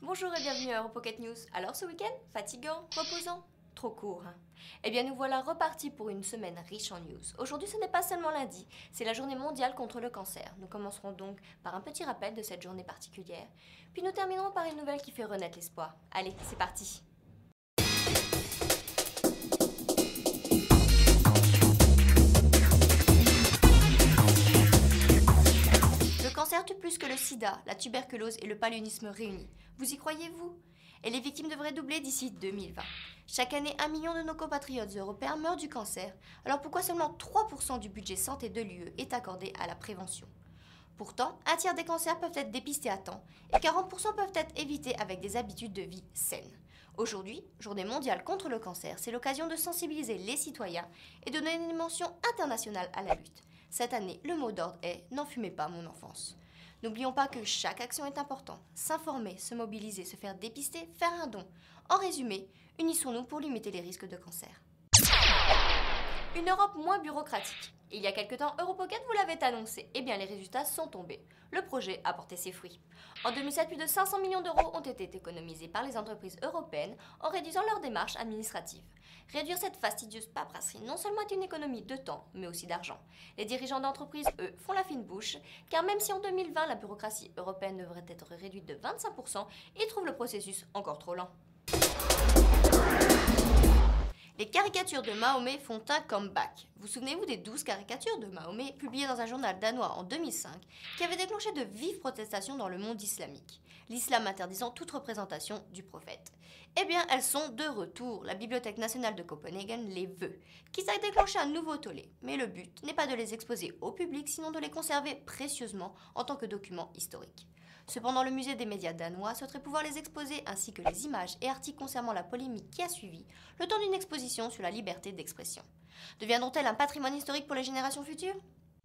Bonjour et bienvenue à EuroPocket News. Alors ce week-end, fatigant, reposant, trop court, hein? Eh bien nous voilà repartis pour une semaine riche en news. Aujourd'hui ce n'est pas seulement lundi, c'est la journée mondiale contre le cancer. Nous commencerons donc par un petit rappel de cette journée particulière, puis nous terminerons par une nouvelle qui fait renaître l'espoir. Allez, c'est parti! Le cancer tue plus que le sida, la tuberculose et le paludisme réunis. Vous y croyez-vous? Et les victimes devraient doubler d'ici 2020. Chaque année, 1 million de nos compatriotes européens meurent du cancer. Alors pourquoi seulement 3% du budget santé de l'UE est accordé à la prévention? Pourtant, un tiers des cancers peuvent être dépistés à temps et 40% peuvent être évités avec des habitudes de vie saines. Aujourd'hui, Journée mondiale contre le cancer, c'est l'occasion de sensibiliser les citoyens et de donner une dimension internationale à la lutte. Cette année, le mot d'ordre est « N'en fumez pas mon enfance ». N'oublions pas que chaque action est importante. S'informer, se mobiliser, se faire dépister, faire un don. En résumé, unissons-nous pour limiter les risques de cancer. Une Europe moins bureaucratique. Il y a quelque temps, EuroPocket vous l'avait annoncé. Eh bien, les résultats sont tombés. Le projet a porté ses fruits. En 2007, plus de 500 millions d'euros ont été économisés par les entreprises européennes en réduisant leurs démarches administratives. Réduire cette fastidieuse paperasserie non seulement est une économie de temps, mais aussi d'argent. Les dirigeants d'entreprises, eux, font la fine bouche, car même si en 2020, la bureaucratie européenne devrait être réduite de 25%, ils trouvent le processus encore trop lent. Les caricatures de Mahomet font un comeback. Vous souvenez-vous des 12 caricatures de Mahomet publiées dans un journal danois en 2005 qui avaient déclenché de vives protestations dans le monde islamique, l'islam interdisant toute représentation du prophète? Eh bien, elles sont de retour. La Bibliothèque nationale de Copenhague les veut, qui a déclenché un nouveau tollé. Mais le but n'est pas de les exposer au public, sinon de les conserver précieusement en tant que documents historiques. Cependant, le musée des médias danois souhaiterait pouvoir les exposer ainsi que les images et articles concernant la polémique qui a suivi, le temps d'une exposition sur la liberté d'expression. Deviendront-elles un patrimoine historique pour les générations futures?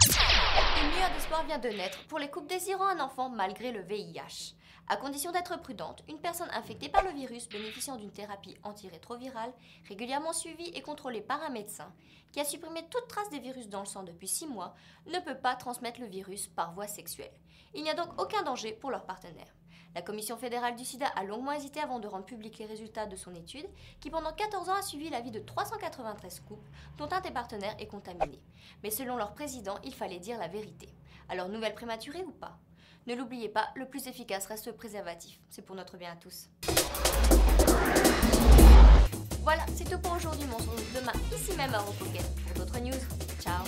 Une lueur d'espoir vient de naître pour les couples désirant un enfant malgré le VIH. À condition d'être prudente, une personne infectée par le virus bénéficiant d'une thérapie antirétrovirale, régulièrement suivie et contrôlée par un médecin, qui a supprimé toute trace des virus dans le sang depuis 6 mois, ne peut pas transmettre le virus par voie sexuelle. Il n'y a donc aucun danger pour leur partenaire. La Commission fédérale du sida a longuement hésité avant de rendre publics les résultats de son étude, qui pendant 14 ans a suivi la vie de 393 couples, dont un des partenaires est contaminé. Mais selon leur président, il fallait dire la vérité. Alors nouvelle prématurée ou pas? Ne l'oubliez pas, le plus efficace reste le préservatif. C'est pour notre bien à tous. Voilà, c'est tout pour aujourd'hui. On se retrouve demain ici même à EuroPocket pour d'autres news. Ciao!